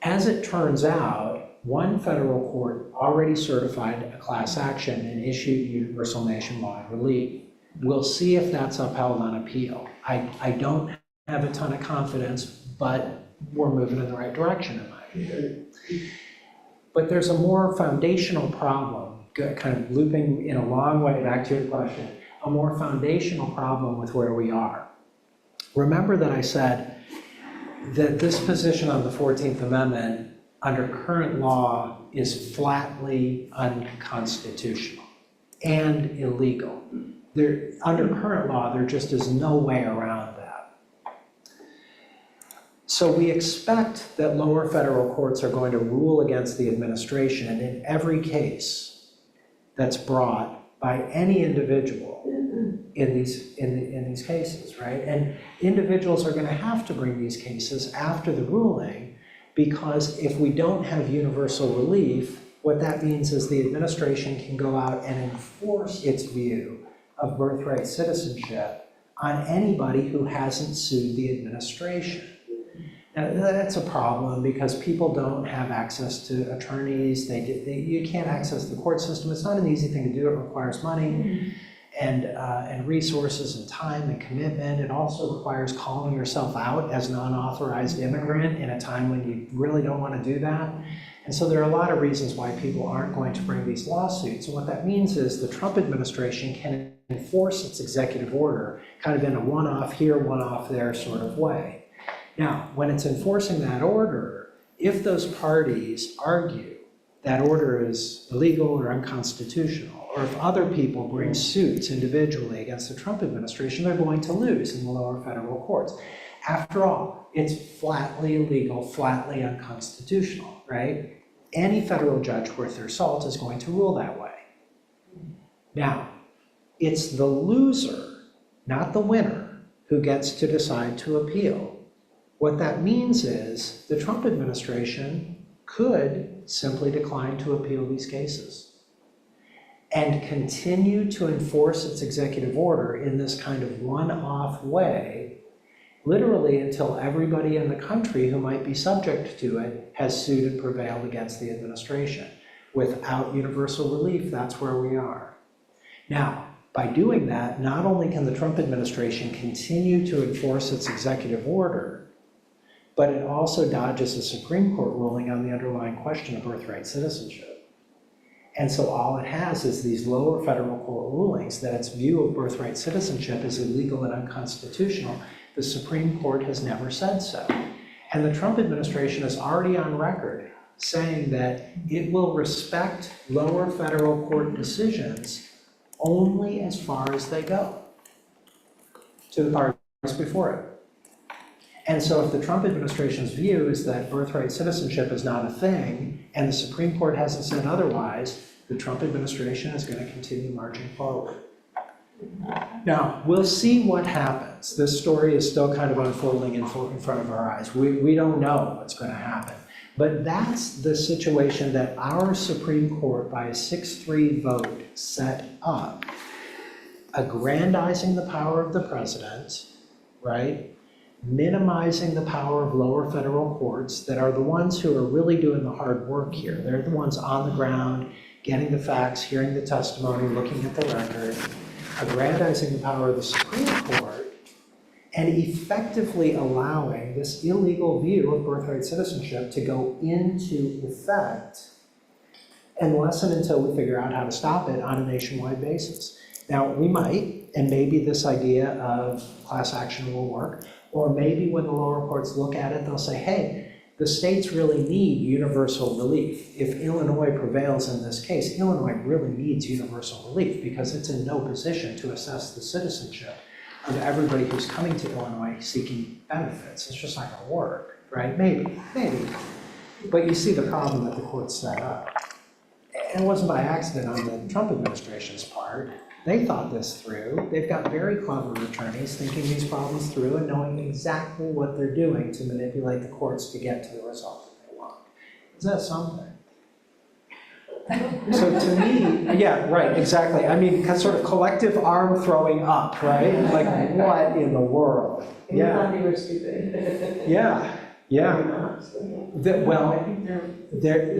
As it turns out, one federal court already certified a class action and issued universal nationwide relief. We'll see if that's upheld on appeal. I don't have a ton of confidence, but we're moving in the right direction in my view. But there's a more foundational problem, kind of looping in a long way back to your question, a more foundational problem with where we are. Remember that I said that this position on the 14th Amendment under current law is flatly unconstitutional and illegal. Under current law, there just is no way around that. So we expect that lower federal courts are going to rule against the administration in every case that's brought by any individual in these cases, right? And individuals are going to have to bring these cases after the ruling, because if we don't have universal relief, what that means is the administration can go out and enforce its view of birthright citizenship on anybody who hasn't sued the administration. Now, that's a problem because people don't have access to attorneys. You can't access the court system. It's not an easy thing to do. It requires money and resources and time and commitment. It also requires calling yourself out as an unauthorized immigrant in a time when you really don't want to do that. And so there are a lot of reasons why people aren't going to bring these lawsuits. And what that means is the Trump administration can enforce its executive order kind of in a one-off here, one-off there sort of way. Now, when it's enforcing that order, if those parties argue that order is illegal or unconstitutional, or if other people bring suits individually against the Trump administration, they're going to lose in the lower federal courts. After all, it's flatly illegal, flatly unconstitutional, right? Any federal judge worth their salt is going to rule that way. Now, it's the loser, not the winner, who gets to decide to appeal. What that means is the Trump administration could simply decline to appeal these cases and continue to enforce its executive order in this kind of one-off way, literally until everybody in the country who might be subject to it has sued and prevailed against the administration. Without universal relief, that's where we are. Now, by doing that, not only can the Trump administration continue to enforce its executive order, but it also dodges a Supreme Court ruling on the underlying question of birthright citizenship. And so all it has is these lower federal court rulings that its view of birthright citizenship is illegal and unconstitutional. The Supreme Court has never said so. And the Trump administration is already on record saying that it will respect lower federal court decisions only as far as they go to the parties before it. And so if the Trump administration's view is that birthright citizenship is not a thing, and the Supreme Court hasn't said otherwise, the Trump administration is going to continue marching forward. Now, we'll see what happens. This story is still kind of unfolding in front of our eyes. We don't know what's going to happen. But that's the situation that our Supreme Court, by a 6-3 vote, set up, aggrandizing the power of the president, right? minimizing the power of lower federal courts that are the ones who are really doing the hard work here. They're the ones on the ground, getting the facts, hearing the testimony, looking at the record, aggrandizing the power of the Supreme Court, and effectively allowing this illegal view of birthright citizenship to go into effect unless and until we figure out how to stop it on a nationwide basis. Now, we might, and maybe this idea of class action will work, or maybe when the lower courts look at it, they'll say, hey, the states really need universal relief. If Illinois prevails in this case, Illinois really needs universal relief because it's in no position to assess the citizenship of everybody who's coming to Illinois seeking benefits. It's just not gonna work, right? Maybe. But you see the problem that the courts set up. And it wasn't by accident on the Trump administration's part. They thought this through. They've got very clever attorneys thinking these problems through and knowing exactly what they're doing to manipulate the courts to get to the result that they want. Is that something? So to me, yeah, right, exactly. I mean, sort of collective arm throwing up, right? Like, what in the world? We thought they were stupid. Yeah. Well,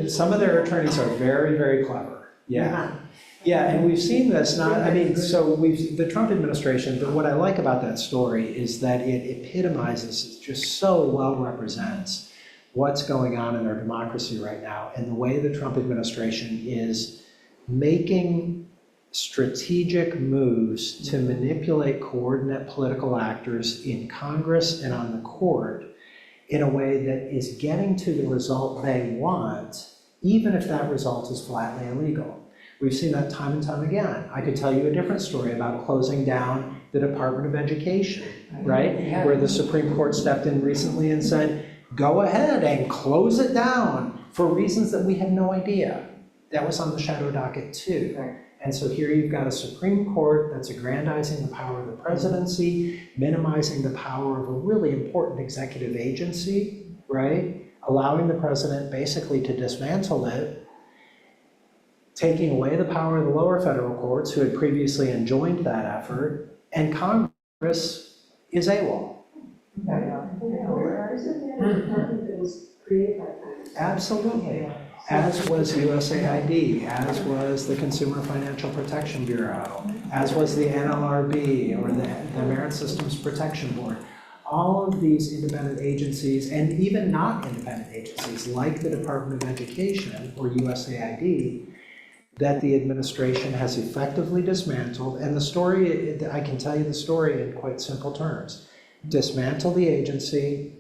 some of their attorneys are very, very clever. Yeah, and we've seen this the Trump administration, but what I like about that story is that it epitomizes, just so well represents what's going on in our democracy right now and the way the Trump administration is making strategic moves to manipulate coordinate political actors in Congress and on the court in a way that is getting to the result they want, even if that result is flatly illegal. We've seen that time and time again. I could tell you a different story about closing down the Department of Education, right? Yeah. Where the Supreme Court stepped in recently and said, go ahead and close it down for reasons that we have no idea. That was on the shadow docket too. Right. And so here you've got a Supreme Court that's aggrandizing the power of the presidency, minimizing the power of a really important executive agency, right? Allowing the president basically to dismantle it, taking away the power of the lower federal courts who had previously enjoined that effort, and Congress is AWOL. Absolutely. As was USAID, as was the Consumer Financial Protection Bureau, as was the NLRB or the Merit Systems Protection Board. All of these independent agencies, and even not independent agencies like the Department of Education or USAID, that the administration has effectively dismantled. And the story, I can tell you the story in quite simple terms. Dismantle the agency,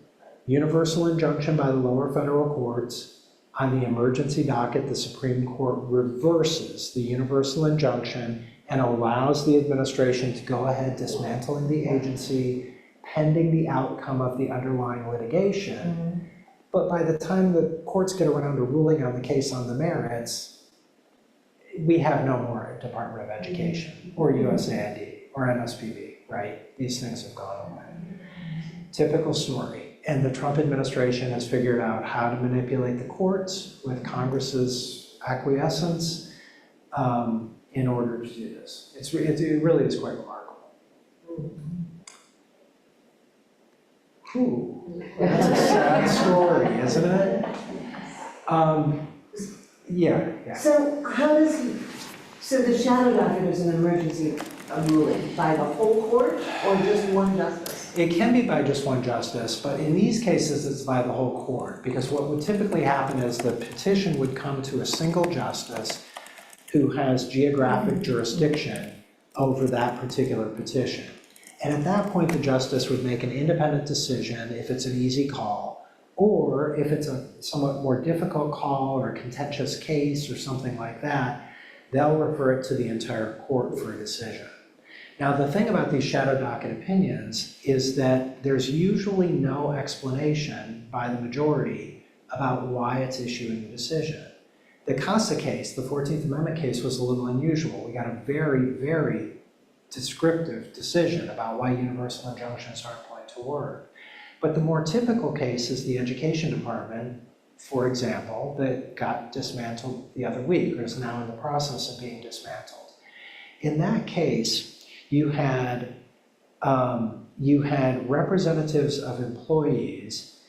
universal injunction by the lower federal courts. On the emergency docket, the Supreme Court reverses the universal injunction and allows the administration to go ahead dismantling the agency pending the outcome of the underlying litigation. Mm-hmm. But by the time the courts get around to ruling on the case on the merits, we have no more Department of Education or USAID or MSPB, right? These things have gone away. Typical story. And the Trump administration has figured out how to manipulate the courts with Congress's acquiescence in order to do this. It really is quite remarkable. Ooh, that's a sad story, isn't it? Yeah. So how does so the shadow docket is an emergency ruling by the whole court or just one justice? It can be by just one justice, but in these cases it's by the whole court, because what would typically happen is the petition would come to a single justice who has geographic jurisdiction over that particular petition. And at that point, the justice would make an independent decision if it's an easy call, or if it's a somewhat more difficult call or a contentious case or something like that, they'll refer it to the entire court for a decision. Now, the thing about these shadow docket opinions is that there's usually no explanation by the majority about why it's issuing the decision. The CASA case, the 14th Amendment case, was a little unusual. We got a very, very descriptive decision about why universal injunctions aren't going to work. But the more typical case is the Education Department, for example, that got dismantled the other week, or is now in the process of being dismantled. In that case, you had you had representatives of employees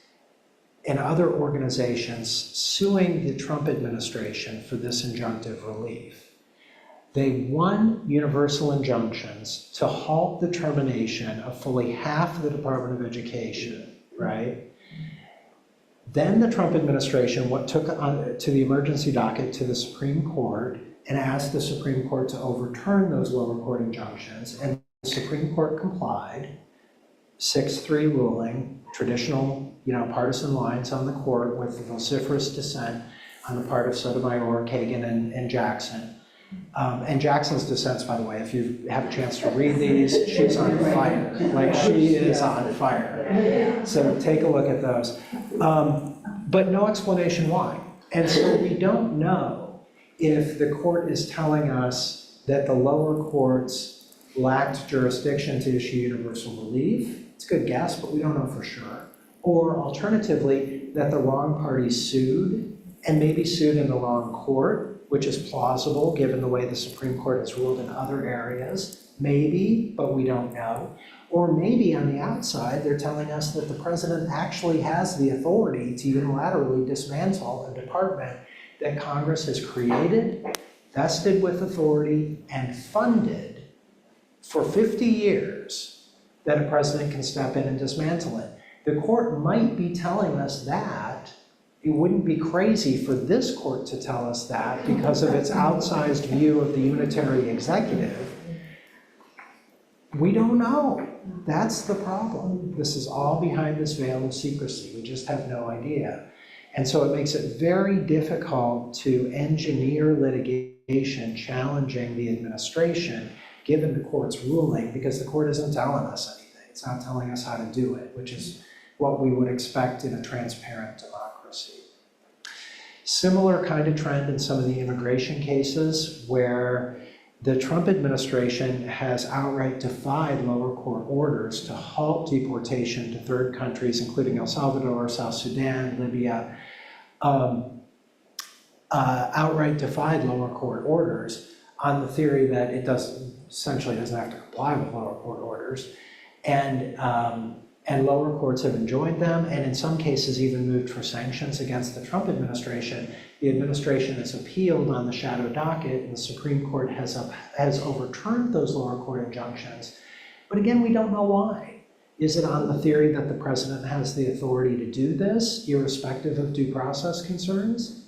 and other organizations suing the Trump administration for this injunctive relief. They won universal injunctions to halt the termination of fully half the Department of Education, right? Then the Trump administration took to the emergency docket to the Supreme Court and asked the Supreme Court to overturn those lower court injunctions, and the Supreme Court complied. 6-3 ruling, traditional, partisan lines on the court with vociferous dissent on the part of Sotomayor, Kagan, and Jackson. And Jackson's dissents, by the way, if you have a chance to read these, she's on fire. Like, she is on fire. So take a look at those. But no explanation why. And so we don't know if the court is telling us that the lower courts lacked jurisdiction to issue universal relief. It's a good guess, but we don't know for sure. Or alternatively, that the wrong party sued, and maybe sued in the wrong court, which is plausible given the way the Supreme Court has ruled in other areas. Maybe, but we don't know. Or maybe on the outside, they're telling us that the president actually has the authority to unilaterally dismantle a department that Congress has created, vested with authority, and funded for 50 years, that a president can step in and dismantle it. The court might be telling us that. It wouldn't be crazy for this court to tell us that because of its outsized view of the unitary executive. We don't know. That's the problem. This is all behind this veil of secrecy. We just have no idea. And so it makes it very difficult to engineer litigation challenging the administration given the court's ruling, because the court isn't telling us anything. It's not telling us how to do it, which is what we would expect in a transparent democracy. Similar kind of trend in some of the immigration cases where the Trump administration has outright defied lower court orders to halt deportation to third countries, including El Salvador, South Sudan, Libya, outright defied lower court orders on the theory that it essentially doesn't have to comply with lower court orders. And lower courts have enjoined them, and in some cases even moved for sanctions against the Trump administration. The administration has appealed on the shadow docket, and the Supreme Court has overturned those lower court injunctions. But again, we don't know why. Is it on the theory that the president has the authority to do this, irrespective of due process concerns?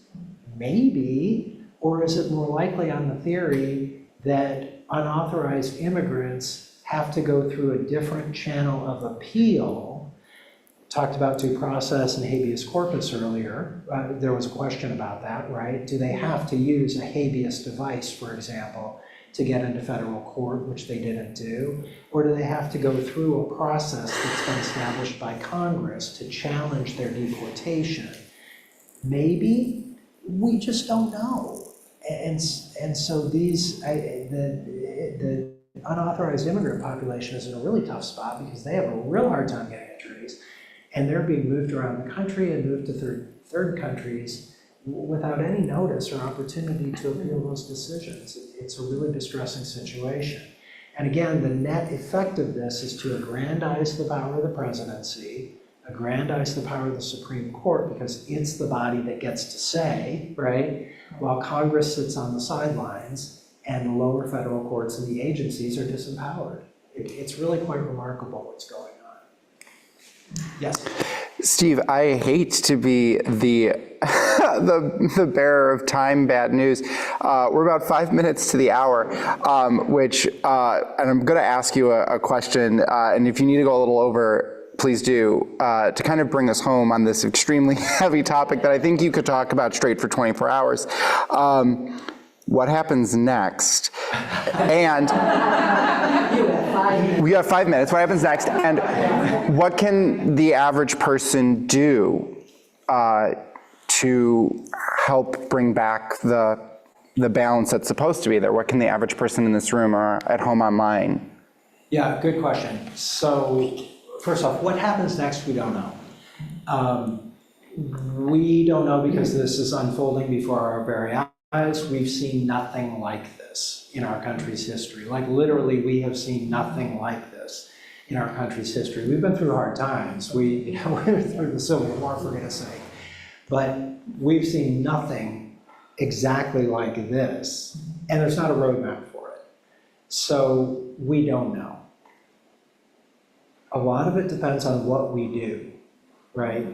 Maybe. Or is it more likely on the theory that unauthorized immigrants have to go through a different channel of appeal? Talked about due process and habeas corpus earlier. There was a question about that, right? Do they have to use a habeas device, for example, to get into federal court, which they didn't do? Or do they have to go through a process that's been established by Congress to challenge their deportation? Maybe. We just don't know. And so the unauthorized immigrant population is in a really tough spot because they have a real hard time getting attorneys, and they're being moved around the country and moved to third countries without any notice or opportunity to appeal those decisions. It's a really distressing situation. And again, the net effect of this is to aggrandize the power of the presidency, aggrandize the power of the Supreme Court, because it's the body that gets to say, right? While Congress sits on the sidelines and the lower federal courts and the agencies are disempowered. It's really quite remarkable what's going on. Yes? Steve, I hate to be the the bearer of time bad news. We're about 5 minutes to the hour, and I'm going to ask you a question, and if you need to go a little over, please do, to kind of bring us home on this extremely heavy topic that I think you could talk about straight for 24 hours. What happens next? And we have 5 minutes. What happens next? And what can the average person do to help bring back the balance that's supposed to be there? What can the average person in this room or at home online? Yeah, good question. So first off, what happens next, we don't know. We don't know because this is unfolding before our very eyes. We've seen nothing like this in our country's history. Like literally, we have seen nothing like this. in our country's history. We've been through hard times. We went through the Civil War, for goodness sake. But we've seen nothing exactly like this, and there's not a roadmap for it. So we don't know. A lot of it depends on what we do, right?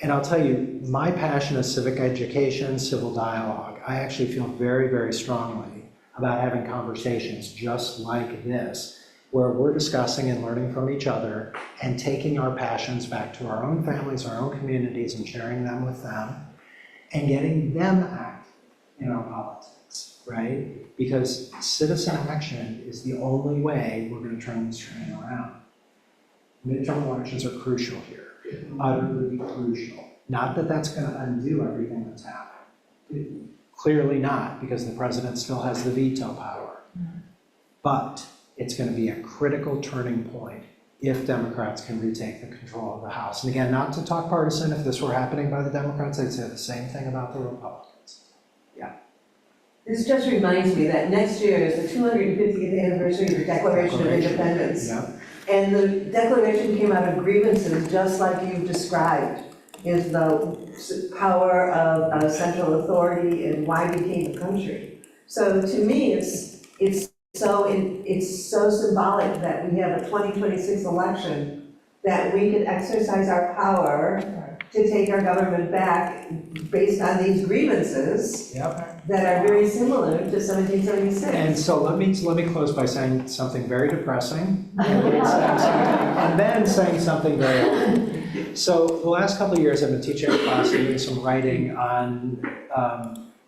And I'll tell you, my passion is civic education, civil dialogue. I actually feel very, very strongly about having conversations just like this, where we're discussing and learning from each other and taking our passions back to our own families, our own communities, and sharing them with them, and getting them active in our politics, right? Because citizen action is the only way we're going to turn this train around. Midterm elections are crucial here, utterly crucial. Not that that's going to undo everything that's happened. Clearly not, because the president still has the veto power. But it's going to be a critical turning point if Democrats can retake the control of the House. And again, not to talk partisan, if this were happening by the Democrats, I'd say the same thing about the Republicans. Yeah. This just reminds me that next year is the 250th anniversary of the Declaration of Independence. Yep. And the Declaration came out of grievances, just like you've described, is the power of central authority and why we came a country. So to me, it's so symbolic that we have a 2026 election, that we can exercise our power to take our government back based on these grievances that are very similar to 1776. And so let me close by saying something very depressing, and then saying something very hopeful. So the last couple of years I've been teaching a class and doing some writing on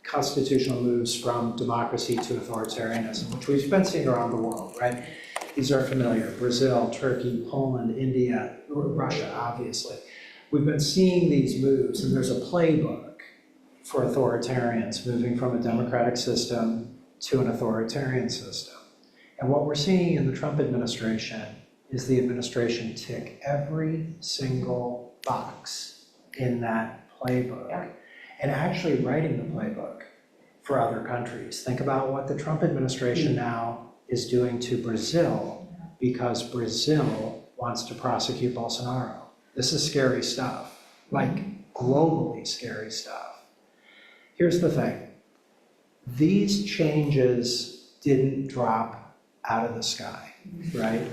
constitutional moves from democracy to authoritarianism, which we've been seeing around the world, right? These are familiar: Brazil, Turkey, Poland, India, Russia, obviously. We've been seeing these moves, and there's a playbook for authoritarians moving from a democratic system to an authoritarian system. And what we're seeing in the Trump administration is the administration tick every single box in that playbook, and actually writing the playbook for other countries. Think about what the Trump administration now is doing to Brazil, because Brazil wants to prosecute Bolsonaro. This is scary stuff, like globally scary stuff. Here's the thing. These changes didn't drop out of the sky, right?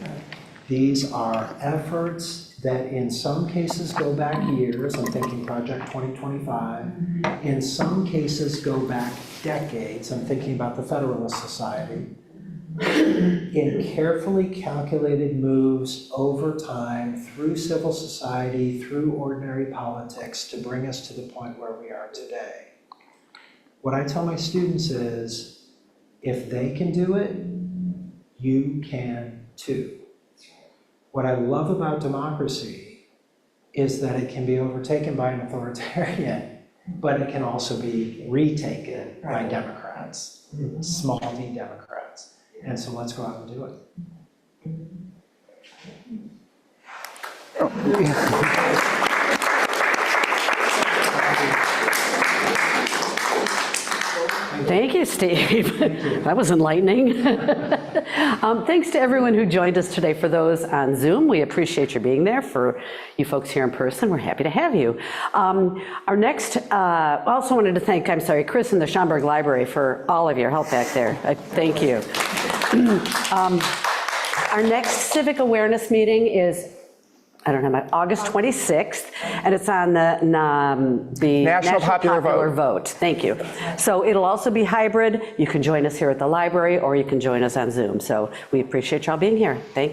These are efforts that in some cases go back years. I'm thinking Project 2025. In some cases go back decades. I'm thinking about the Federalist Society. In carefully calculated moves over time through civil society, through ordinary politics, to bring us to the point where we are today. What I tell my students is, if they can do it, you can too. What I love about democracy is that it can be overtaken by an authoritarian, but it can also be retaken by Democrats, small d Democrats. And so let's go out and do it. Thank you, Steve. That was enlightening. Thanks to everyone who joined us today. For those on Zoom, we appreciate your being there. For you folks here in person, we're happy to have you. Our next, I also wanted to thank, Chris and the Schaumburg Library for all of your help back there. Thank you. Our next civic awareness meeting is, August 26th, and it's on the National Popular Vote. Thank you. So it'll also be hybrid. You can join us here at the library, or you can join us on Zoom. So we appreciate y'all being here. Thank you.